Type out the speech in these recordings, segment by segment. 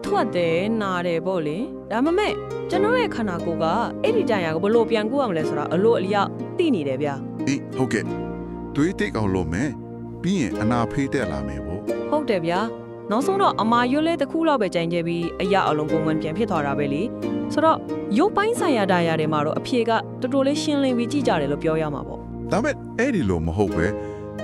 ထွက်တယ်နာတယ်ပေါ့လေဒါမှမဲ့ကျွန်တော်ရဲ့ခန္ဓာကိုယ်ကအဲ့ဒီတန်ရာကိုဘလို့ပြန်ကူရမလဲဆိုတာအလို့အလျောက်သိနေတယ်ဗျာ အေးဟုတ်ကဲ့တွေးတိတ်အောင်လုပ်မယ်ပြီးရင်အနာဖေးတက်လာမယ်ပေါ့ ဟုတ်တယ်ဗျာနောက်ဆုံးတော့အမာရွတ်လဲတစ်ခုလောက်ပဲကြိုင်ခဲ့ပြီးအရာအလုံးပုံမှန်ပြန်ဖြစ်သွားတာပဲလေဆိုတော့ရုပ်ပိုင်းဆိုင်ရာဒါရာတွေမှာတော့အဖြေကတော်တော်လေးရှင်းလင်းပြီးကြည့်ကြတယ်လို့ပြောရမှာပေါ့ ဒါပေမဲ့အဲ့ဒီလိုမဟုတ်ပဲ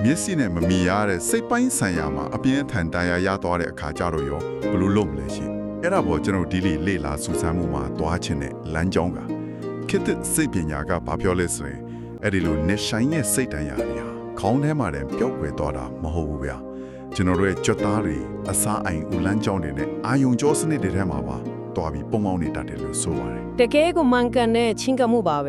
မျက်စိနဲ့မမြင်ရတဲ့စိတ်ပိုင်းဆိုင်ရာမှာအပြင်းထန်တရားရသွားတဲ့အခါကြတော့ရောဘယ်လိုလုပ်မလဲရှင်အဲ့ဒါပေါ်ကျွန်တော်ဒီလေ့လာစူးစမ်းမှုမှာတွားချင်တဲ့လမ်းကြောင်းကခေတ်သစ်စိတ်ပညာကဘာပြောလဲဆိုရင်အဲ့ဒီလိုနေဆိုင်ရဲ့စိတ်တရားတွေဟာခေါင်းထဲမှာတည်းပျောက်ကွယ်သွားတာမဟုတ်ဘူးဗျာကျွန်တော်တို့ရဲ့ကြွသားတွေအစားအိမ်ဦးလန်းကြောင်းတွေနဲ့အာယုံကြောစနစ်တွေထဲမှာပါတွားပြီးပုံပေါင်းနေတတ်တယ်လို့ဆိုပါတယ် တကယ်ကိုမှန်ကန်တဲ့ချင်းကမှုပါပဲ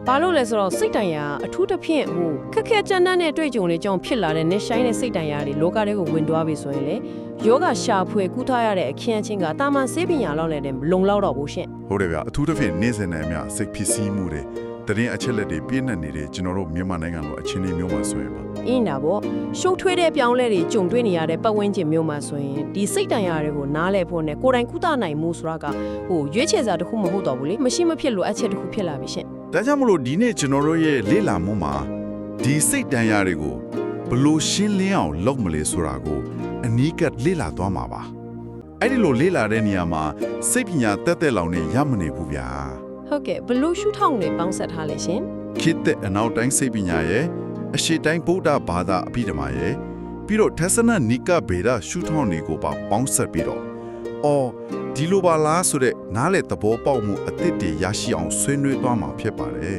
ဘာလို့လဲဆိုတော့စိတ်တန်ရာအထူးသဖြင့်ဟိုခက်ခဲကြမ်းတမ်းတဲ့တွေ့ကြုံတွေကြောင့်ဖြစ်လာတဲ့နေဆိုင်တဲ့စိတ်တန်ရာတွေလောကထဲကိုဝင်သွားပြီဆိုရင်လေယောဂရှာဖွေကုသရတဲ့အခင်းအချင်းကတာမန်ဆေးပညာလောက်လည်းမလုံလောက်တော့ဘူးရှင့် ဟုတ်တယ်ဗျအထူးသဖြင့်နေ့စဉ်နဲ့အမျှစိတ်ဖြစ်စည်းမှုတွေတရင်အချက်လက်တွေပြည့်နှက်နေတဲ့ကျွန်တော်တို့မြန်မာနိုင်ငံလိုအခြေအနေမျိုးမှာဆိုရင်ပါ အင်းဒါပေါ့ရှုပ်ထွေးတဲ့ပြောင်းလဲတွေကြုံတွေ့နေရတဲ့ပတ်ဝန်းကျင်မျိုးမှာဆိုရင်ဒီစိတ်တန်ရာတွေကိုနားလဲဖို့နဲ့ကိုယ်တိုင်ကုသနိုင်မှုဆိုတာကဟိုရွေးချယ်စရာတစ်ခုမဟုတ်တော့ဘူးလေမရှိမဖြစ်လို့အချက်တစ်ခုဖြစ်လာပြီရှင့် ဒါကြောင့်မလို့ဒီနေ့ကျွန်တော်တို့ရဲ့လေ့လာမှုမှာဒီစိတ်တန်ရာတွေကိုဘယ်လိုရှင်းလင်းအောင်လုပ်မလဲဆိုတာကိုအနီးကပ်လေ့လာသွားမှာပါအဲ့ဒီလိုလေ့လာတဲ့နေရာမှာစိတ်ပညာတက်တက်လောင်နေရမနေဘူးဗျာ ဟုတ်ကဲ့ဘလို့ရှုထောင့်နေပေါင်းဆက်ထားလဲရှင် ခေတ်တဲ့အနောက်တိုင်းစိတ်ပညာရဲ့အရှေ့တိုင်းဗုဒ္ဓဘာသာအဘိဓမ္မာရဲ့ပြီးတော့ထက်ဆနနိကဗေဒရှုထောင့်တွေကိုပါပေါင်းဆက်ပြီးတော့အော်ဒီလိုပါလားဆိုတဲ့နားလေသဘောပေါက်မှုအသစ်တွေရရှိအောင်ဆွေးနွေးသွားမှာဖြစ်ပါတယ်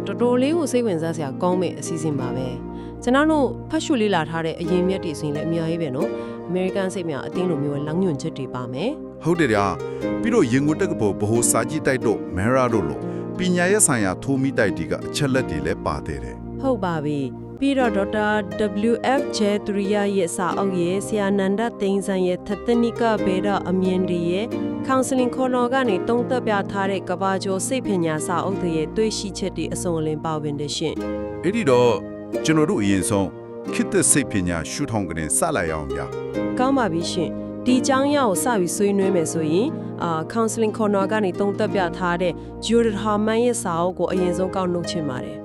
တော်တော်လေးကိုစိတ်ဝင်စားစရာကောင်းမယ့်အစီအစဉ်ပါပဲကျွန်တော်တို့ဖတ်ရှုလေ့လာထားတဲ့အရင်မြတ်တွေဆိုရင်လည်းအများကြီးပဲနော်အမေရိကန်စိတ်များအသင်းလိုမျိုးလောင်းညွန်ချက်တွေပါမယ် ဟုတ်တယ်ဗျာပြီးတော့ရင်ကိုတက်ကပေါ်ဘ ਹੁ စာကြည့်တိုက်တော့မဲရာတို့လိုပညာရေးဆိုင်ရာထိုးမိတိုက်တီကအချက်လက်တွေလည်းပါသေးတယ် ဟုတ်ပါပြီပြီးတော့ဒေါက်တာ WF ဂျေသူရိယရဲ့စာအုပ်ရဲ့ဆရာနန္ဒသိန်းစံရဲ့သတ္တနိကဗေဒအမြင်တွေရဲ့ counseling ခေါ်တော်ကနေတုံးသက်ပြထားတဲ့ကဘာကျော်စိတ်ပညာစာအုပ်တွေရဲ့တွေ့ရှိချက်တွေအစုံအလင်ပါဝင်တဲ့ရှင် အဲ့ဒီတော့ကျွန်တော်တို့အရင်ဆုံးခေတ်သစ်စိတ်ပညာရှုထောင့်ကနေစလိုက်အောင်ဗျာ ကောင်းပါပြီရှင်ဒီအကြောင်းအရာကိုစပြီးဆွေးနွေးမယ်ဆိုရင်counseling corner ကနေတုံးသက်ပြထားတဲ့ Judith Harman ရဲ့စာအုပ်ကိုအရင်ဆုံးကောက်နှုတ်ချင်ပါတယ်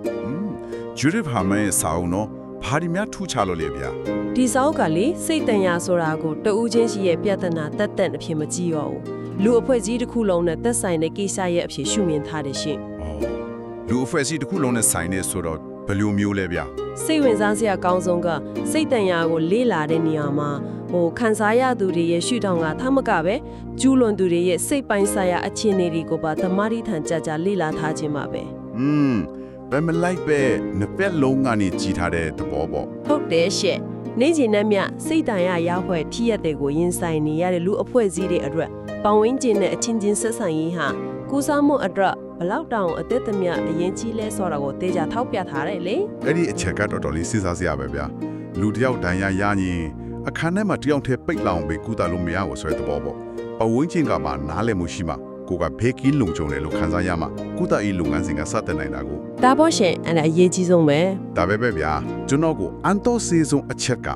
Judith Harman ရဲ့စာအုပ်နော်ဘာဒီများထူးခြားလို့လဲဗျာ ဒီစာအုပ်ကလေစိတ်တန်ရာဆိုတာကိုတဦးချင်းရှိရဲ့ပြဿနာတက်တက်အဖြစ်မကြည့်ရောဘူးလူအဖွဲ့ကြီးတစ်ခုလုံးနဲ့သက်ဆိုင်တဲ့ကိစ္စရဲ့အဖြစ်ရှုမြင်ထားတယ်ရှင် လူအဖွဲ့အစည်းတစ်ခုလုံးနဲ့ဆိုင်နေဆိုတော့ဘယ်လိုမျိုးလဲဗျာ စိတ်ဝင်စားစရာအကောင်းဆုံးကစိတ်တန်ရာကိုလေ့လာတဲ့နေရာမှာခံစားရသူတွေရဲ့ရှုထောင့်ကထမကပဲကျူးလွန်သူတွေရဲ့စိတ်ပိုင်းဆိုင်ရာအခြေအနေတွေကိုပါသမာဓိထန်ကြကြလေ့လာထားခြင်းပါပဲ ဘယ်မလိုက်ပဲနှစ်ဖက်လုံးကနေကြည်ထားတဲ့သဘောပေါ့ ဟုတ်တယ်ရှင့်နေကျင်နဲ့မြစိတ်တန်ရာရောက်ဖွဲ့ထိရက်တွေကိုရင်ဆိုင်နေရတဲ့လူအဖွဲ့အစည်းတွေအတွက်ပတ်ဝန်းကျင်နဲ့အချင်းချင်းဆက်ဆံရေးဟာကူးစားမှုအတွက်ဘလောက်တောင်အသက်သမ ्या အရင်ကြီးလဲဆိုတာကိုတေချာထောက်ပြထားတယ်လေ အဲ့ဒီအချက်ကတော်တော်လေးစဉ်းစားစရာပဲဗျာလူတစ်ယောက်တန်ရာရရင်အခန်းထဲမှာတယောက်တည်းပိတ်လောင်ပြီးကုသလို့မရဘူးဆိုတဲ့သဘောပေါ့ပတ်ဝန်းကျင်ကမှနားလည်မှုရှိမှကိုကဘေးကင်းလုံခြုံတယ်လို့ခံစားရမှကုသရေးလုပ်ငန်းစဉ်ကစတင်နိုင်တာကို ဒါပေါ့ရှင်အဲ့ဒါအရေးကြီးဆုံးပဲ ဒါပဲဗျာကျွန်တော်ကိုအန်တိုစီဆုံးအချက်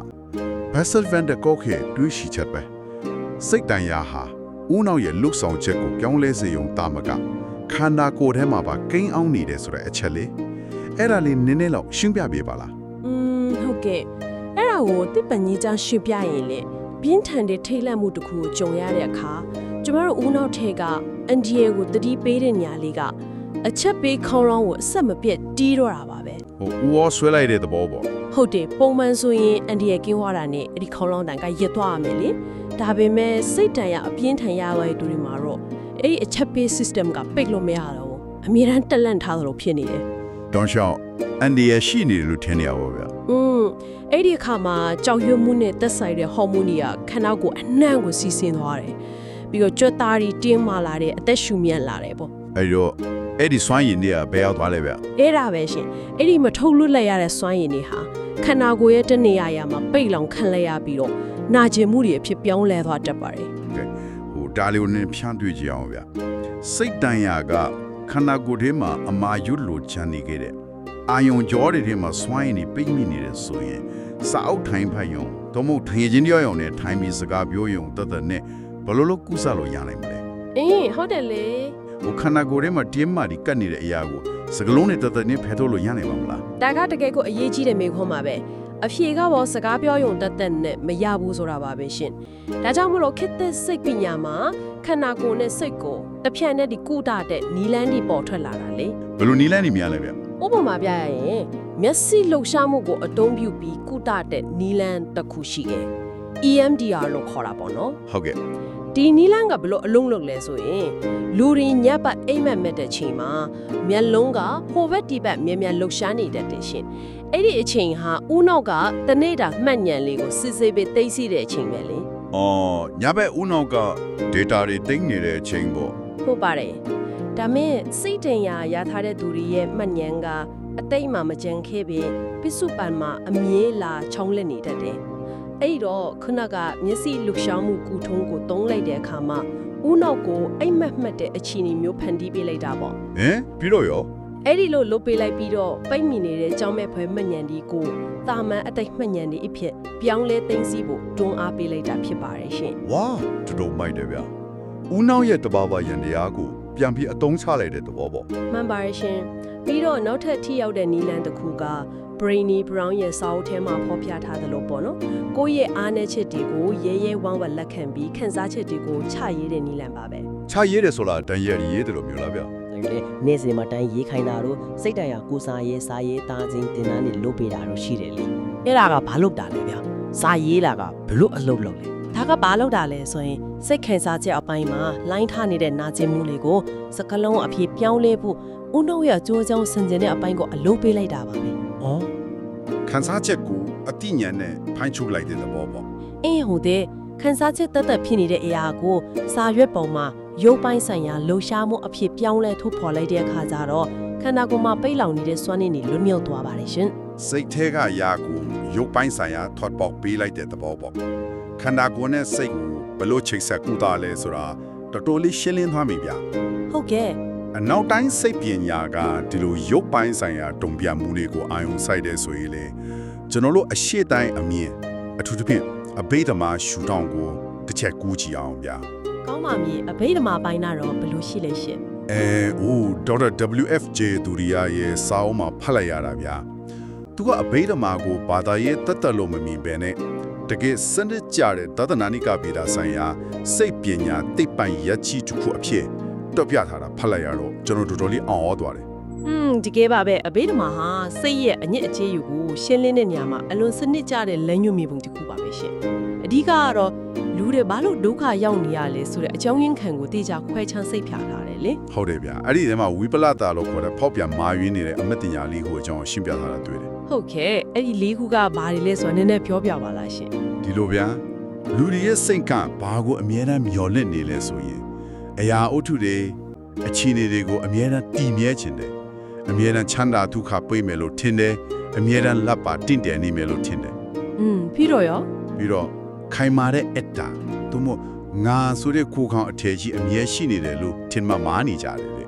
ကဘက်ဆယ်ဗန်ဒကော့ခေတွေးရှိချက်ပဲစိတ်တန်ရာဟာဦးနောက်ရဲ့လှုပ်ဆောင်ချက်ကိုပြောင်းလဲစေုံတာမကခန္ဓာကိုယ်ထဲမှာပါကိန်းအောင်နေတယ်ဆိုတဲ့အချက်လေးအဲ့ဒါလေးနည်းနည်းလောက်ရှင်းပြပေးပါလား ဟုတ်ကဲ့အဲ့ဒါကိုတစ်ပန်ကြီးချရှင်းပြရင်လေပြင်းထန်တဲ့ထိတ်လန့်မှုတစ်ခုကိုကြုံရတဲ့အခါကျမတို့ဦးနောက်ထဲကအန်ဒီယေကိုတတိပေးတဲ့ညာလေးကအချက်ပေးခေါင်းလောင်းကိုအဆက်မပြတ်တီးတော့တာပါပဲ ဦးရောဆွဲလိုက်တဲ့သဘောပေါ့ ဟုတ်တယ်ပုံမှန်ဆိုရင်အန်ဒီယေကင်းသွားတာနဲ့အဲ့ဒီခေါင်းလောင်းတန်ကရက်သွားရမယ်လေဒါပေမဲ့စိတ်တန်ရအပြင်းထန်ရသွားတဲ့သူတွေမှာတော့အဲ့ဒီအချက်ပေး system ကပိတ်လို့မရတော့ဘူးအမြဲတမ်းတက်လန့်ထားသလိုဖြစ်နေတယ် တောင်းရှောင်းအန်ဒီရရှိနေတယ်လို့ထင်နေရပါဗျာ အဲ့ဒီအခါမှာကြောက်ရွံ့မှုနဲ့သက်ဆိုင်တဲ့ဟော်မုန်းတွေကခန္ဓာကိုယ်အနှံ့ကိုစီးဆင်းသွားတယ်ပြီးတော့ကြွက်သားတွေတင်းမာလာတဲ့အသက်ရှူမြန်လာတယ်ပေါ့ အဲ့တော့အဲ့ဒီစွမ်းရည်တွေကဘယ်ရောက်သွားလဲဗျာ အဲ့ဒါပဲရှင်အဲ့ဒီမထုတ်လွတ်လိုက်ရတဲ့စွမ်းရည်တွေဟာခန္ဓာကိုယ်ရဲ့တနေရာရာမှာပိတ်လောင်ခံလဲရပြီးတော့နာကျင်မှုတွေအဖြစ်ပြောင်းလဲသွားတတ်ပါတယ် ဒါလေးကိုနည်းဖြန့်တွေ့ကြအောင်ဗျာစိတ်တန်ရာကခန္ဓာကိုယ်ထဲမှာအမာရွတ်လို့ချန်နေခဲ့တဲ့အာယုံကြောတွေထဲမှာစွမ်းရည်တွေပိတ်မိနေတယ်ဆိုရင်စာအုပ်ထိုင်ဖတ်ရုံတော့မဟုတ်ထိုင်ခြင်းတရားရုံနဲ့ထိုင်ပြီးစကားပြောရုံတသက်နဲ့ ဘယ်လိုလုပ်ကုသလို့ရနိုင်မလဲ အေးဟုတ်တယ်လေ ဟိုခန္ဓာကိုယ်ထဲမှာတင်းမာဒီကတ်နေတဲ့အရာကိုစကလုံးနဲ့တသက်နဲ့ဖယ်ထုတ်လို့ရနိုင်ပါမလား ဒါကတကယ်ကိုအရေးကြီးတဲ့မေခွန်းပါပဲအဖြေကဘောစကားပြောရုံတက်တက်နဲ့မရဘူးဆိုတာပါပဲရှင်ဒါကြောင့်မလို့ခေတ်သစ်စိတ်ပညာမှာခန္ဓာကိုယ်နဲ့စိတ်ကိုတစ်ဖြတ်နဲ့ဒီကုတာတဲ့နီလန်းဒီပေါ်ထွက်လာတာလေ ဘယ်လိုနီးလန်းနေများလဲဗျ ဥပမာပြရရင်မျက်စိလှုပ်ရှားမှုကိုအသုံးပြုပြီးကုတာတဲ့နီလန်းတစ်ခုရှိတယ် EMDR လို့ခေါ်တာပေါ့နော် ဟုတ်ကဲ့ ဒီနီလန်းကဘလို့အလုံးလုံးလဲဆိုရင်လူရင်းညက်ပတ်အိမ်မက်မဲ့တဲ့ချိန်မှာမျက်လုံးကဟိုဘက်ဒီဘက်မြဲမြဲလှုပ်ရှားနေတတ်တယ်ရှင်အဲ့ဒီအချိန်ဟာဦးနောက်ကတနေ့တာမှတ်ဉဏ်လေးကိုစစ်စစ်ပဲသိသိတဲ့အချိန်ပဲလေ အော်ညဘက်ဦးနောက်က data တွေသိမ်းနေတဲ့အချိန်ပေါ့ ဟုတ်ပါတယ်ဒါမဲ့စိတ်တင်ရာရထားတဲ့သူတွေရဲ့မှတ်ဉဏ်ကအတိတ်မှာမကြံခဲ့ပဲပစ္စုပန်မှာအမြဲလာချောင်းလက်နေတတ်တယ်အဲ့တော့ခုနကမျက်စိလှုပ်ရှားမှုကုထုံးကိုတုံးလိုက်တဲ့အခါမှာဦးနောက်ကိုအိမ်မက်မှတ်တဲ့အခြေအနေမျိုးဖန်တီးပေးလိုက်တာပေါ့ ဟင်ပြီးတော့ရော အဲ့ဒီလိုလုပ်ပေးလိုက်ပြီးတော့ပိတ်မိနေတဲ့ကြောင်းမဲ့ဖွဲမှတ်ဉဏ်ဒီကိုတာမန်အတိတ်မှတ်ဉဏ်ဒီအဖြစ်ပြောင်းလဲသိသိဖို့တွန်းအားပေးလိုက်တာဖြစ်ပါတယ်ရှင် ဝါတော်တော်မိုက်တယ်ဗျဦးနောင်ရဲ့တဘာဝရန်တရားကိုပြန်ပြီးအသုံးချလိုက်တဲ့သဘောပေါ့ မှန်ပါတယ်ရှင်ပြီးတော့နောက်ထပ်ထိရောက်တဲ့နီလန်တစ်ခုက Brainy Brown ရဲ့စာအုပ်ထဲမှာဖော်ပြထားသလိုပေါ့နော်ကိုယ့်ရဲ့အားနည်းချက်တွေကိုရဲရဲဝမ်းဝမ်းလက်ခံပြီးခန်းစားချက်တွေကိုချရေးတဲ့နီလန်ပါပဲ ချရေးတယ်ဆိုတာတန်ရဲရေးတယ်လို့မျိုးလားဗျ လေနေ့စဉ်မှာတိုင်းရေးခိုင်းတာတို့စိတ်တရားကိုစားရေးစားရေးတာချင်းတင်တန်းနေလုပ်ပေးတာတို့ရှိတယ်လေအဲ့ဒါကဘာလုပ်တာလဲဗျစားရေးလာကဘလို့အလုပ်လုပ်လဲ ဒါကဘာလုပ်တာလဲဆိုရင်စိတ်ခံစားချက်အပိုင်းမှာလိုင်းထားနေတဲ့နာကျင်မှုတွေကိုစကလုံးအဖြစ်ပြောင်းလဲဖို့ဦးနှုတ်ရကြိုးကြောင်းဆင်ကျင်တဲ့အပိုင်းကိုအလုပ်ပေးလိုက်တာပါပဲ ဩ ခန်းစားချက်ကိုအတိညာနဲ့ဖိုင်းချုပ်လိုက်တဲ့သဘောပေါ့ အင်းဟိုတဲ့ခံစားချက်တက်တက်ဖြစ်နေတဲ့အရာကိုစာရွက်ပေါ်မှာရုပ်ပိုင်းဆိုင်ရာလှုပ်ရှားမှုအဖြစ်ပြောင်းလဲထုတ်ဖော်လိုက်တဲ့အခါကျတော့ခန္ဓာကိုယ်မှာပိတ်လောင်နေတဲ့စွမ်းရည်တွေလွတ်မြောက်သွားပါတယ်ရှင် စိတ်ထဲကယာကိုရုပ်ပိုင်းဆိုင်ရာထွတ်ပေါက်ပေးလိုက်တဲ့သဘောပေါ့ခန္ဓာကိုယ်နဲ့စိတ်ကိုဘယ်လိုချိတ်ဆက်ကူတာလဲဆိုတာတော်တော်လေးရှင်းလင်းသွားပြီဗျ ဟုတ်ကဲ့ အနောက်တိုင်းစိတ်ပညာကဒီလိုရုပ်ပိုင်းဆိုင်ရာတုံ့ပြန်မှုတွေကိုအာရုံစိုက်တဲ့ဆိုရင်လေကျွန်တော်တို့အရှိတိုင်းအမြင်အထူးသဖြင့်အဘိဓမ္မာရှုထောင့်ကိုတစ်ချက်ကူးကြည့်အောင်ဗျာ ကောင်းပါပြီအဘိဓမ္မာပိုင်းတော့ဘယ်လိုရှိလဲရှင် ဒေါက်တာ WFJ ဒူရီယာရဲ့စာအုပ်မှာဖတ်လိုက်ရတာဗျာသူကအဘိဓမ္မာကိုဘာသာရေးတတ်တလို့မမြင်ပဲနဲ့တကယ်စနစ်ကျတဲ့သဒ္ဒနာနိကဗေဒဆိုင်ရာစိတ်ပညာသိပ္ပံရချီတစ်ခုအဖြစ်တွက်ပြထားတာဖတ်လိုက်ရတော့ကျွန်တော်တော်တော်လေးအော်ဩသွားတယ် ဒီကဲပါပဲအဘိဓမ္မာဟာစိတ်ရဲ့အညစ်အကြေးယူကိုရှင်းလင်းတဲ့နေရာမှာအလွန်စနစ်ကျတဲ့လမ်းညွှန်မြပုံတစ်ခုပါပဲရှင်အဓိကကတော့လူတွေဘာလို့ဒုက္ခရောက်နေရလဲဆိုတဲ့အကြောင်းရင်းခံကိုတေချာခွဲခြမ်းစိတ်ဖြာထားတယ်လေ ဟုတ်တယ်ဗျာအဲ့ဒီထဲမှာဝိပလတာလို့ခေါ်တဲ့ဖောက်ပြန်မာယွင်းနေတဲ့အမတ်တင်ညာလေးကိုအကြောင်းရှင်းပြထားတာတွေ့တယ် ဟုတ်ကဲ့အဲ့ဒီလေးခုကဘာတွေလဲဆိုတော့နည်းနည်းပြောပြပါလားရှင် ဒီလိုဗျာလူတွေရဲ့စိတ်ကဘာကိုအမြဲတမ်းမျော်လင့်နေလဲဆိုရင်အရာအုတ်ထုတွေအခြေအနေတွေကိုအမြဲတမ်းတည်မြဲခြင်းတယ်အမြဲတမ်းချမ်းသာဒုက္ခပြေးမယ်လို့ထင်တယ်အမြဲတမ်းလက်ပါတင့်တယ်နေမယ်လို့ထင်တယ် ပြီးတော့ရော ပြီးတော့ခိုင်မာတဲ့အတ္တသို့မဟုတ်ငါဆိုတဲ့ကိုယ်ကောင်အထည်ကြီးအမြဲရှိနေတယ်လို့ထင်မှမာနေကြတယ်လေ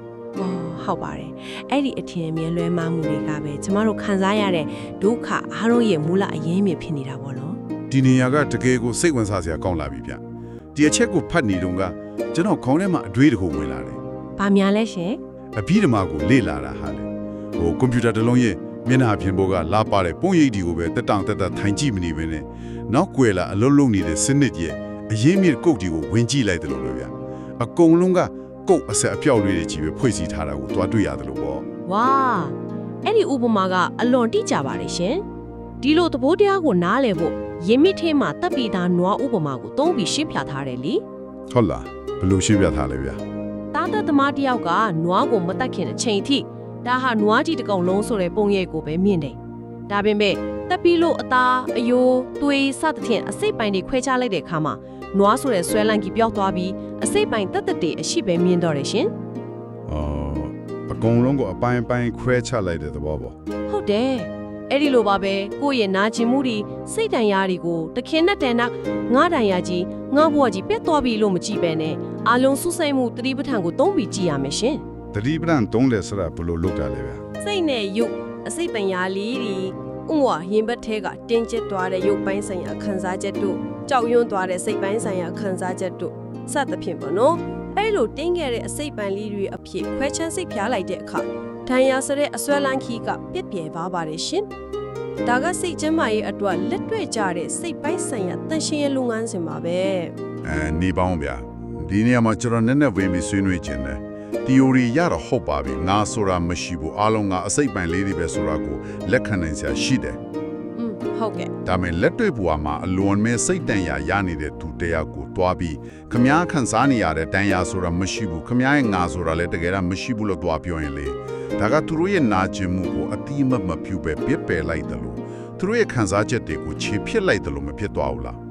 ဟုတ်ပါတယ်အဲ့ဒီအထင်အမြဲလွဲမှားမှုတွေကပဲကျမတို့ခံစားရတဲ့ဒုက္ခအားလုံးရဲ့မူလအရင်းမြစ်ဖြစ်နေတာပေါ့နော် ဒီနေရာကတကယ်ကိုစိတ်ဝင်စားစရာကောင်းလာပြီဗျဒီအချက်ကိုဖတ်နေတော့ကကျွန်တော်ခေါင်းထဲမှာအတွေးတစ်ခုဝင်လာတယ် ။ဘာများလဲရှင် အဘိဓမ္မာကိုလေ့လာတာဟာလေကွန်ပျူတာတစ်လုံးရဲ့မျက်နှာပြင်ပေါ်ကလာပါတဲ့ပုံရိပ်ဒီကိုပဲတက်တောင့်တက်ထိုင်ကြည့်မနေဘဲနဲ့နောက်ကွယ်လာအလုံးလုံးနေတဲ့စနစ်ရဲ့အရင်းမြစ်ကုတ်ဒီကိုဝင်ကြည့်လိုက်တယ်လို့ပဲဗျအကုန်လုံးကကုတ်အဆက်အပြောက်လေးတွေကြီးပဲဖွဲ့စည်းထားတာကိုတွားတွေ့ရတယ်လို့ပေါ့ ။ဝါအဲ့ဒီဥပမာကအလွန်တိကျပါတယ်ရှင်။ဒီလိုသဘောတရားကိုနားလည်ဖို့ရင်းမြစ်ထဲမှာတပ်ပီသားနွားဥပမာကိုသုံးပြီးရှင်းပြထားတယ်လေ ဟုတ်လားဘယ်လိုရှင်းပြထားလဲဗျ ။တာသက်သမားတစ်ယောက်ကနွားကိုမတက်ခင်အချိန်ထိဒါဟာနွားကြီးတစ်ကောင်လုံးဆိုတဲ့ပုံရိပ်ကိုပဲမြင်တယ်။ဒါပေမဲ့တပ်ပီလို့အသားအယိုးသွေးစသဖြင့်အစိတ်ပိုင်းတွေခွဲခြားလိုက်တဲ့အခါမှာနွားဆိုတဲ့ဆွဲလန်းကြီးပျောက်သွားပြီးအစိတ်ပိုင်းတက်တက်တွေအရှိပဲမြင်တော့တယ်ရှင် အကုန်လုံးကိုအပိုင်းပိုင်းခွဲချလိုက်တဲ့သဘောပေါ့ ။ဟုတ်တယ်။အဲ့ဒီလိုပါပဲကိုယ့်ရဲ့နာကျင်မှုတွေစိတ်တန်ရာတွေကိုတခင်နဲ့တန်နာငါးတန်ရာကြီးငါ့ဘဝကြီးပြတ်သွားပြီလို့မကြည့်ပဲနဲ့အာလုံးစုစိတ်မှုတတိပဋ္ဌာန်ကိုသုံးပြီးကြည့်ရမယ်ရှင် တတိပဒံသုံးတယ်ဆိုတာဘယ်လိုလုပ်တာလဲဗျ ။စိတ်နဲ့ရုပ်အစိတ်ပညာလေးတွေဥဝရင်ဘတ်ထဲကတင်းကျပ်သွားတဲ့ရုပ်ပိုင်းဆိုင်ရာခံစားချက်တို့ကြောက်ရွံ့သွားတဲ့စိတ်ပိုင်းဆိုင်ရာခံစားချက်တို့ စသဖြင့်ပေါ့နော်အဲ့လိုတင်းခဲ့တဲ့အစိတ်ပန်လေးတွေအဖြစ်ခွဲချမ်းစိတ်ဖြားလိုက်တဲ့အခါဒဏ်ရာဆတဲ့အဆွဲလန်းခီးကပြက်ပြဲပါပါတယ်ရှင်ဒါကစိတ်ကျန်းမာရေးအတွက်လက်တွေ့ကြတဲ့စိတ်ပိုင်းဆိုင်ရာတန်ရှင်းရေးလုပ်ငန်းစဉ်ပါပဲ နေပေါင်းဗျာဒီနေရာမှာကျွန်တော်နည်းနည်းဝင်ပြီးဆွေးနွေးခြင်းတယ် theory ရတော့ဟုတ်ပါပြီငါဆိုတာမရှိဘူးအားလုံးကအစိတ်ပန်လေးတွေပဲဆိုတာကိုလက်ခံနိုင်စရာရှိတယ် ဟုတ်ကဲ့ ဒါပေမဲ့လက်တွေ့ဘဝမှာအလွန်မဲ့စိတ်တန်ရာရနေတဲ့သူတယောက်ကိုတွားပြီးခမားခန်းစားနေရတဲ့တန်ရာဆိုတာမရှိဘူးခမားရဲ့ငါဆိုတာလည်းတကယ်တော့မရှိဘူးလို့တွားပြောရင်လေဒါကသူတို့ရဲ့နာကျင်မှုကိုအတိအမတ်မပြုပဲပြစ်ပယ်လိုက်တယ်လို့သူတို့ရဲ့ခံစားချက်တွေကိုခြေဖြစ်လိုက်တယ်လို့မဖြစ်သွားဘူးလား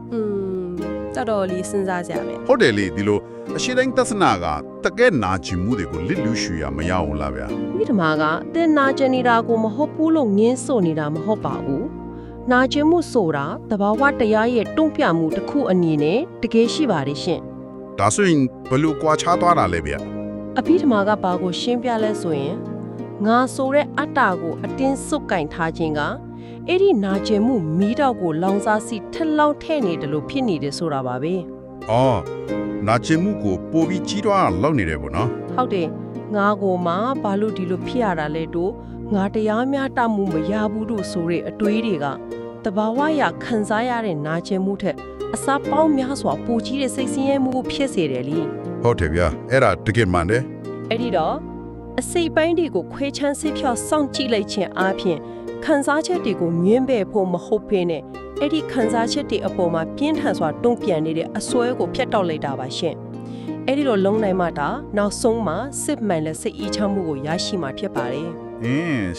တော်လေးစဉ်းစားကြပဲ ဟုတ်တယ်လေဒီလိုအရှိတိုင်းသစ္စာကတကယ်နာကျင်မှုတွေကိုလစ်လူရှူရမရအောင်လားဗျာ ဒီဓမ္မကအတင်နာကျင်နေတာကိုမဟုတ်ဘူးလို့ငင်းဆိုနေတာမဟုတ်ပါဘူးနာကျင်မှုဆိုတာတဘာဝတရားရဲ့တုံ့ပြန်မှုတစ်ခုအနေနဲ့တကယ်ရှိပါတယ်ရှင် ဒါဆိုရင်ဘယ်လိုကွာခြားသွားတာလဲဗျာ အဘိဓမ္မာကဘာကိုရှင်းပြလဲဆိုရင်ငါဆိုတဲ့အတ္တကိုအတင်းစုပ်ကင်ထားခြင်းကအဲ့ဒီနာကျင်မှုမီးတောက်ကိုလောင်စာစီထက်လောင်ထဲ့နေတယ်လို့ဖြစ်နေတယ်ဆိုတာပါပဲ အော်နာကျင်မှုကိုပိုပြီးကြီးထွားလောက်နေတယ်ပေါ့နော် ဟုတ်တယ်ငါကိုမှဘာလို့ဒီလိုဖြစ်ရတာလဲတို့ငါတရားများတမှုမရဘူးတို့ဆိုတဲ့အတွေးတွေကတဘာဝရခံစားရတဲ့နာကျင်မှုထက်အစားပေါင်းများစွာပိုကြီးတဲ့စိတ်ဆင်းရဲမှုကိုဖြစ်စေတယ်လी ဟုတ်တယ်ဗျာအဲ့ဒါတကယ်မှန်တယ် အဲ့ဒီတော့အစိတ်ပိုင်းတွေကိုခွဲချမ်းစိဖြောက်စောင့်ကြည့်လိုက်ခြင်းအပြင်ခံစားချက်တွေကိုငင်းပယ်ဖို့မဟုတ်ဖေးနဲ့အဲ့ဒီခံစားချက်တွေအပေါ်မှာပြင်းထန်စွာတုံ့ပြန်နေတဲ့အစွဲကိုဖျက်တောက်လိုက်တာပါရှင်အဲ့ဒီလိုလုံးနိုင်မှဒါနောက်ဆုံးမှာစစ်မှန်တဲ့စိတ်အေးချမ်းမှုကိုရရှိမှာဖြစ်ပါတယ်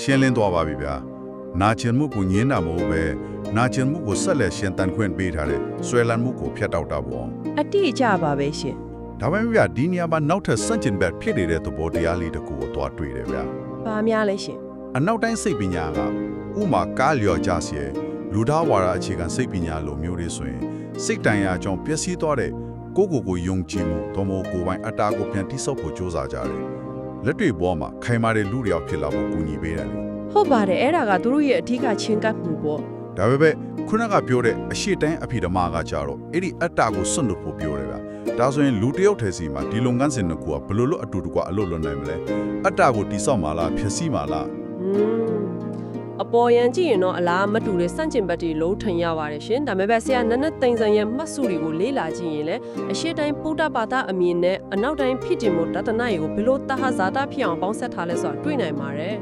ရှင်းလင်းသွားပါပြီဗျာနာကျင်မှုကိုညင်းတာမဟုတ်ပဲနာကျင်မှုကိုဆက်လက်ရှင်းတန်ခွင့်ပေးထားတဲ့ဆွဲလန်းမှုကိုဖျက်တောက်တာပေါ့ အတိအကျပါပဲရှင် ဒါပေမဲ့ဗျာဒီနေရာမှာနောက်ထပ်စန့်ကျင်ဘက်ဖြစ်နေတဲ့သဘောတရားလေးတစ်ခုကိုသွားတွေ့တယ်ဗျာ ဘာများလဲရှင် အနောက်တိုင်းစိတ်ပညာကဥမာကားလျော်ကြစီလူသားဝါဒအခြေခံစိတ်ပညာလိုမျိုးတွေဆိုရင်စိတ်တန်ရာကြောင့်ပျက်စီးသွားတဲ့ကိုကိုယုံကြည်မှုတော်မို့ကိုယ်ပိုင်အတ္တကိုပြန်တိဆောက်ဖို့ကြိုးစားကြတယ်လက်တွေ့ဘောမှာခိုင်မာတဲ့လူတွေရောက်ဖြစ်လာဖို့ကူညီပေးတယ်လေ ဟုတ်ပါတယ်အဲ့ဒါကသူတို့ရဲ့အထူးချင်းကပ်မှုပေါ့ ဒါပေမဲ့ခုနကပြောတဲ့အရှိတိုင်းအဖိဓမ္မာကကြတော့အဲ့ဒီအတ္တကိုစွန့်လွတ်ဖို့ပြောတယ်ဗျာဒါဆိုရင်လူတစ်ယောက်ထဲစီမှာဒီလုပ်ငန်းစဉ်တစ်ခုကဘယ်လိုလုပ်အတူတကွအလုပ်လုပ်နိုင်မလဲအတ္တကိုတိဆောက်မှာလားဖြစ်စီမှာလား အပေါ်ယံကြည့်ရင်တော့အလားမတူတဲ့စန့်ကျင်ဘက်တွေလုံးထင်ရပါတယ်ရှင်ဒါပေမဲ့ဆရာနက်နက်သိန်းစံရဲ့မှတ်စုတွေကိုလေ့လာကြည့်ရင်လည်းအရှိတိုင်းပုဒ္ဒဘာသာအမြင်နဲ့အနောက်တိုင်းဖြစ်တင်မှုတသနာရီကိုဘလို့တဟဇာတာဖြစ်အောင်ပေါင်းဆက်ထားလဲဆိုတာတွေ့နိုင်ပါတယ်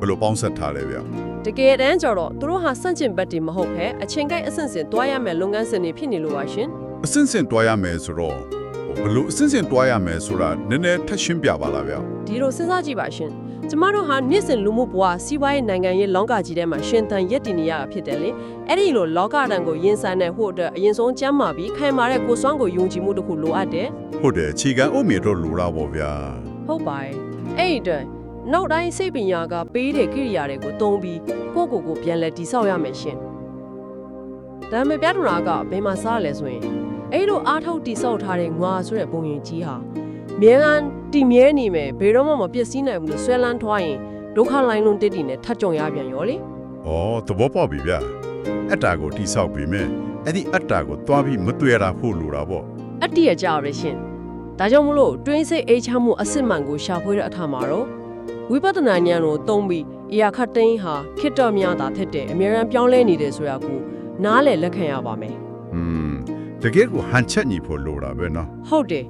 ဘယ်လိုပေါင်းဆက်ထားလဲဗျာ တကယ်တမ်းကျတော့သူတို့ဟာစန့်ကျင်ဘက်တွေမဟုတ်ဘဲအချိန်ကိုက်အဆင့်ဆင့်တွားရမယ်လုပ်ငန်းစဉ်တွေဖြစ်နေလို့ပါရှင် အစင်းစင်တွားရမယ်ဆိုတော့ဘယ်လိုအစင်းစင်တွားရမယ်ဆိုတာနည်းနည်းထပ်ရှင်းပြပါလားဗျာ ဒီလိုစဉ်းစားကြည့်ပါရှင်ကျမတို့ဟာနေ့စဉ်လူမှုဘဝစီးပွားရေးနိုင်ငံရေးလောကကြီးထဲမှာရှင်သန်ရည်တည်နေရတာဖြစ်တယ်လေအဲ့ဒီလိုလောကဒဏ်ကိုရင်ဆိုင်တဲ့ဟိုအတွက်အရင်ဆုံးကျမ်းမာပြီးခိုင်မာတဲ့ကိုယ်စွမ်းကိုယုံကြည်မှုတစ်ခုလိုအပ်တယ် ဟုတ်တယ်ခြေခံအုပ်မြေတော့လိုတာပေါ့ဗျာ ဟုတ်ပါတယ်အဲ့ဒီအတွက်နောက်တိုင်းစိတ်ပညာကပေးတဲ့ကိရိယာတွေကိုသုံးပြီးကိုယ့်ကိုယ်ပြန်လဲတိဆောက်ရမယ်ရှင်ဒါပေမဲ့ပြဿနာကဘယ်မှာစားလဲဆိုရင်အဲ့လိုအားထုတ်တိဆောက်ထားတဲ့ငွာဆိုတဲ့ပုံရင်ကြီးဟာမြဲကန်တည်မြဲနေမယ်ဘယ်တော့မှမပျက်စီးနိုင်ဘူးလို့ဆွဲလန်းထွားရင်ဒုက္ခလိုင်းလုံးတစ်တည်နဲ့ထပ်ကြုံရပြန်ရောလေ ။အော်သဘောပေါက်ပြီဗျာ။အတ္တကိုတိဆောက်ပြီးမြဲအဲ့ဒီအတ္တကိုသွားပြီးမတွေ့ရတာဖို့လိုတာပေါ့ အတ္တိရကြရရှင်ဒါကြောင့်မလို့တွင်းစိတ်အေးချမ်းမှုအစစ်မှန်ကိုရှာဖွေတဲ့အထာမှာတော့ဝိပဿနာဉာဏ်ကိုသုံးပြီးအရာခတ်သိမ်းဟာခိတ္တများတာဖြစ်တဲ့အမြဲတမ်းပြောင်းလဲနေတယ်ဆိုတာကိုနားလည်လက်ခံရပါမယ် ။တကယ်ကိုဟန်ချက်ညီဖို့လိုတာပဲနော် ဟုတ်တယ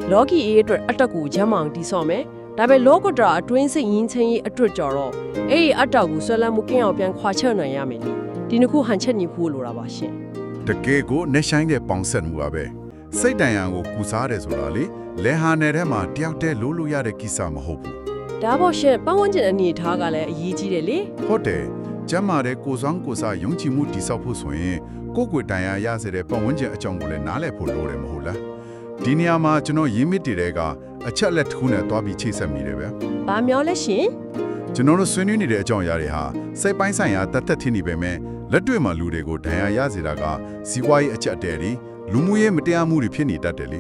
်လောကီအေးအတွက်အတ္တကိုဂျမ်းမောင်တိဆော့မယ်ဒါပေမဲ့လောကတရာအတွင်းစိတ်ရင်းချင်းရေးအတွက်ကြော်တော့အဲ့ဒီအတ္တကိုဆွဲလန်းမှုကင်းအောင်ပြန်ခွာချက်နိုင်ရမယ်လေဒီနှစ်ခုဟန်ချက်ညီဖို့လိုတာပါရှင် ။တကယ်ကိုနှဆိုင်တဲ့ပေါင်ဆက်မှုပါပဲ။စိတ်တန်ရန်ကိုကူစားတယ်ဆိုတာလေလဲဟာနယ်ထဲမှာတယောက်တည်းလို့လို့ရတဲ့ကိစ္စမဟုတ်ဘူး ဒါပေါ့ရှင်ပတ်ဝန်းကျင်အနေထားကလည်းအရေးကြီးတယ်လေ ။ဟုတ်တယ်။ကျမ်းမာတဲ့ကိုစွမ်းကိုစားယုံကြည်မှုတိဆောက်ဖို့ဆိုရင်ကိုယ့်ကိုယ်တန်ရာရစေတဲ့ပတ်ဝန်းကျင်အကြောင်းကိုလည်းနားလည်ဖို့လိုတယ်မဟုတ်လား။ဒီနေရာမှာကျွန်တော်ရင်းမြစ်တွေကအချက်လက်တစ်ခုနဲ့တွားပြီးချိတ်ဆက်မိတယ်ဗျာ ဘာမျောလဲရှင် ကျွန်တော်တို့ဆွေးနွေးနေတဲ့အကြောင်းအရာတွေဟာစိတ်ပိုင်းဆိုင်ရာတတ်သက်ထင်နေပေမဲ့လက်တွေ့မှာလူတွေကိုဒဏ်ရာရစေတာကစီးပွားရေးအချက်အတဲတွေလူမှုရေးမတရားမှုတွေဖြစ်နေတတ်တယ်လေ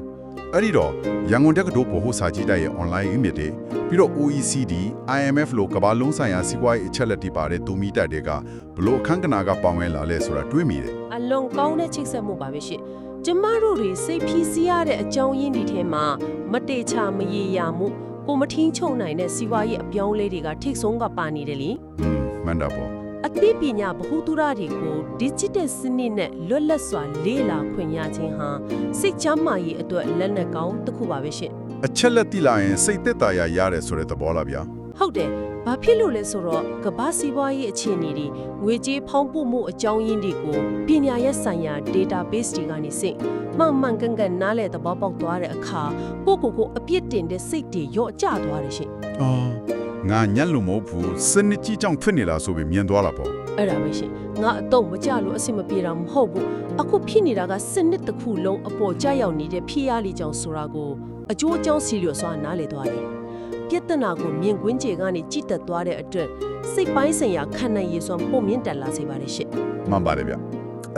အဲ့ဒီတော့ရန်ကုန်တက္ကသိုလ်ဗဟိုစာကြည့်တိုက်ရဲ့ online ရင်းမြစ်တွေပြီးတော့ OECD IMF လို့ကမ္ဘာလုံးဆိုင်ရာစီးပွားရေးအချက်လက်တွေပါတဲ့တူမီတက်တွေကဘလို့အခန်းကဏ္ဍကပေါဝင်လာလဲဆိုတာတွေးမိတယ် အလွန်ကောင်းတဲ့ချိတ်ဆက်မှုပါပဲရှင် ကျမတို့တွေစိတ်ဖြီးစီးရတဲ့အကြောင်းရင်းဒီထဲမှာမတေချာမရေရာမှုကိုမထင်းချုံနိုင်တဲ့စီးပွားရေးအပြောင်းလဲတွေကထိတ်ဆုံးကပါနေတယ်လေ မှန်တာပေါ့ အသိပညာဗဟုသုတတွေကို digital စနစ်နဲ့လွတ်လပ်စွာလေ့လာခွင့်ရခြင်းဟာစိတ်ချမ်းသာရေးအတွက်လက်နက်ကောင်းတစ်ခုပါပဲရှင် အချက်လက်တိလာရင်စိတ်သက်သာရရတယ်ဆိုတဲ့သဘောလားဗျာ ဟုတ်တယ်ဘာဖြစ်လို့လဲဆိုတော့ကမ္ဘာစီးပွားရေးအခြေအနေတွေငွေကြေးဖောင်းပွမှုအကြောင်းရင်းတွေကိုပညာရေးဆိုင်ရာ database တွေကနေစိတ်မှန်ကန်ကန်နားလည်သဘောပေါက်သွားတဲ့အခါကိုအပြစ်တင်တဲ့စိတ်တွေရော့ကျသွားတယ်ရှင် အော်ငါညံ့လို့မဟုတ်ဘူးစနစ်ကြီးကြောင့်ဖြစ်နေလားဆိုပြီးမြင်သွားလာပေါ့ အဲ့ဒါပဲရှင်ငါအတော့မကြလို့အဆင်မပြေတာမဟုတ်ဘူးအခုဖြစ်နေတာကစနစ်တစ်ခုလုံးအပေါ်ကျရောက်နေတဲ့ဖိအားလေးကြောင့်ဆိုတာကိုအကျိုးအကြောင်းစီလျော်စွာနားလည်သွားတယ်ပြဿနာကိုမြင်ကွင်းခြေကနေကြည့်တက်သွားတဲ့အတွက်စိတ်ပိုင်းဆိုင်ရာခံနိုင်ရည်စွမ်းပုံမြင့်တက်လာစေပါတယ်ရှင် မှန်ပါတယ်ဗျ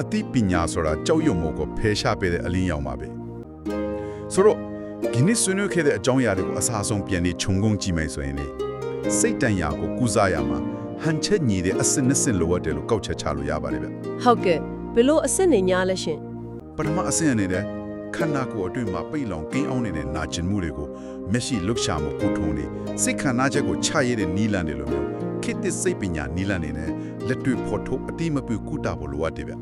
အသိပညာဆိုတာကြောက်ရွံ့မှုကိုဖယ်ရှားပေးတဲ့အလင်းရောင်ပါပဲဆိုတော့ဒီနေ့ဆွေးနွေးခဲ့တဲ့အကြောင်းအရာတွေကိုအစားအဆုံးပြန်ပြီးခြုံငုံကြည့်မယ်ဆိုရင်လေစိတ်တန်ရာကိုကုစားရမှာဟန်ချက်ညီတဲ့အစစ်နှစ်စစ်လိုအပ်တယ်လို့ကောက်ချက်ချလို့ရပါတယ်ဗျ ဟုတ်ကဲ့ဘယ်လိုအစ်စ်နေညာလဲရှင် ပထမအဆင့်အနေနဲ့ခန္ဓာကိုယ်အတွင်းမှာပိတ်လောင်ကင်းအောင်နေတဲ့နာကျင်မှုတွေကိုမျက်ရှိလှုပ်ရှားမှုကုထုံးနေစိတ်ခန္ဓာချက်ကိုချရတဲ့နီးလန့်တယ်လို့မျိုးခေတ်သစ်စိတ်ပညာနီးလန့်နေနဲ့လက်တွေ့ဖော်ထုတ်အတိမပြုကုတာဖို့လိုအပ်တယ်ဗျ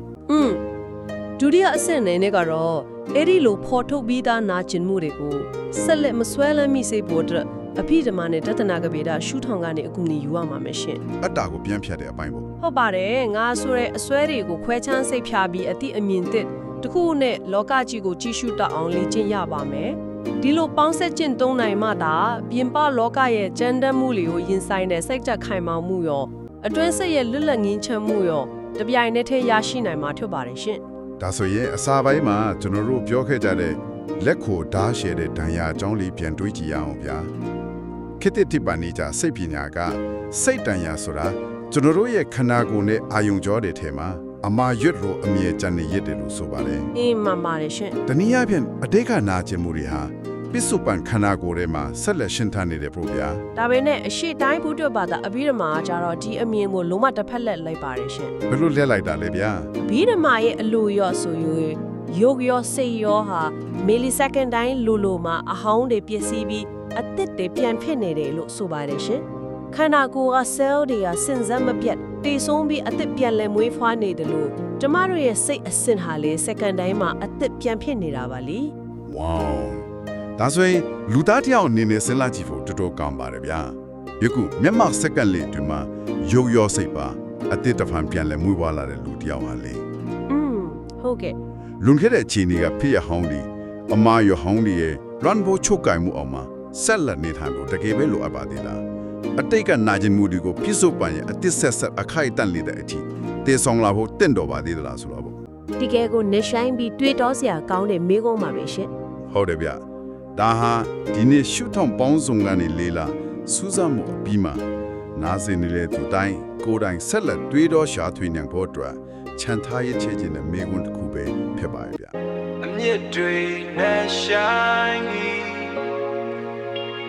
ဒုတိယအဆင့်အနေနဲ့ကတော့အဲ့ဒီလိုဖော်ထုတ်ပြီးသားနာကျင်မှုတွေကိုဆက်လက်မဆွဲလန်းမိစေဖို့အတွက်အဖိဓမ္မာနဲ့တသနာကပေတာရှုထောင်ကနေအကူအညီယူရမှာမယ်ရှင် အတ္တကိုပြန်ဖြတ်တဲ့အပိုင်းပေါ့ ဟုတ်ပါတယ်ငါဆိုတဲ့အစွဲတွေကိုခွဲခြမ်းစိတ်ဖြာပြီးအတိအမြင်သစ်တစ်ခုနဲ့လောကကြီးကိုကြည့်ရှုတတ်အောင်လေ့ကျင့်ရပါမယ်ဒီလိုပေါင်းဆက်ကျင့်သုံးနိုင်မှသာပြင်ပလောကရဲ့ကြမ်းတမ်းမှုတွေကိုရင်ဆိုင်တဲ့စိတ်ကြခိုင်မာမှုရောအတွင်းစိတ်ရဲ့လွတ်လပ်ငြင်းချမ်းမှုရောတပြိုင်နက်တည်းရရှိနိုင်မှာဖြစ်ပါတယ်ရှင် ဒါဆိုရင်အစာပိုင်းမှာကျွန်တော်တို့ပြောခဲ့ကြတဲ့လက်ကိုဓာတ်ရှည်တဲ့ဒဏ်ရာအကြောင်းလေးပြန်တွေးကြည့်ရအောင်ဗျာခေတ်သစ်တိပန်နေကြစိတ်ပညာကစိတ်တန်ရာဆိုတာကျွန်တော်တို့ရဲ့ခန္ဓာကိုယ်နဲ့အာယုံကြောတဲ့ထဲမှာအမာရွတ်လို့အမြဲတမ်းနေရတယ်လို့ဆိုပါတယ် အေးမှန်ပါတယ်ရှင် တနည်းအားဖြင့်အတိတ်ကနာကျင်မှုတွေဟာပစ္စုပန်ခန္ဓာကိုယ်ထဲမှာဆက်လက်ရှင်းထန်နေတယ်ပေါ့ဗျာ ဒါပေမဲ့အရှိတိုင်းဘုဒ္ဓဘာသာအဘိဓမ္မာကြတော့ဒီအမြင်ကိုလုံးဝတစ်ဖက်လက်လိုက်ပါတယ်ရှင် ဘယ်လိုလက်လိုက်တာလဲဗျာ အဘိဓမ္မာရဲ့အလိုရောဆိုရင်ယုတ်ရောစိတ်ရောဟာမီလီစက္ကန့်တိုင်းလိုမှာအဟောင်းတွေပြည့်စည်ပြီးအသစ်တွေပြန်ဖြစ်နေတယ်လို့ဆိုပါတယ်ရှင်ခန္ဓာကိုယ်က cell တွေကစဉ်ဆက်မပြတ်တည်ဆုံးပြီးအသစ်ပြန်လည်မွေးဖွားနေတယ်လို့ကျမတို့ရဲ့စိတ်အစဉ်ဟာလေစက္ကန့်တိုင်းမှာအသစ်ပြန်ဖြစ်နေတာပါလी ဝေါဒါဆိုရင်လူသားတစ်ယောက်အနေနဲ့စဉ်းစားကြည့်ဖို့တော်တော်ကောင်းပါတယ်ဗျာယခုမျက်မှောက်စက္ကန့်လေးအတွင်းမှာရုပ်ရောစိတ်ပါအသစ်တစ်ဖန်ပြန်လည်မွေးဖွားလာတဲ့လူတစ်ယောက်ဟာလေ ဟုတ်ကဲ့ လွန်ခဲ့တဲ့အခြေအနေကဖြစ်ရဟောင်းဒီအမားရဟောင်းဒီရဲ့ run ဖို့ချုပ်ကင်မှုအောင်မှာဆက်လက်နေထိုင်ဖို့တကယ်ပဲလိုအပ်ပါသေးလားအတိတ်ကနာကျင်မှုတွေကိုပြစ်စုံပန်ရဲ့အသစ်ဆက်ဆက်အခိုက်အတန့်လေးတဲ့အထိတည်ဆောင်လာဖို့တင့်တော်ပါသေးသလားဆိုတော့ပေါ့ ဒီကဲကိုနေဆိုင်ပြီးတွေးတောစရာကောင်းတဲ့မိကုံးပါပဲရှင် ဟုတ်တယ်ဗျဒါဟာဒီနေ့ရှုထောင့်ပေါင်းစုံကနေလေးလာစူးစမ်းမှုအပြီးမှာနားစင်နေတဲ့သူတိုင်းကိုယ်တိုင်ဆက်လက်တွေးတောရှာထွေးနိုင်ဖို့အတွက်ချန်ထားရဲ့ချေခြင်းနဲ့မိကုံးတစ်ခုပဲဖြစ်ပါရဲ့ဗျ အမြင့်တွေနဲ့ဆိုင်သည်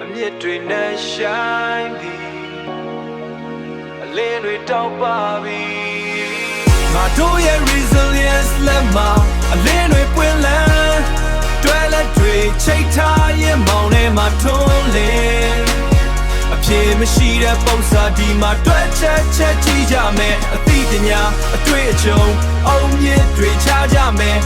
အမြင့်တွေနဲ့ဆိုင်သည်အလင်းတွေတောက်ပါပြီငါတို့ရဲ့ resilience လက်မှာအလင်းတွေပွင့်လန်းတွဲလက်တွေချိတ်ထားရင်မောင်ထဲမှာထွန်းလင်းအပြေမရှိတဲ့ပုံစံဒီမှာတွဲချက်ချက်ကြည့်ကြမယ်အသိပညာအတွေ့အကြုံအုံမြင့်တွေချကြမယ်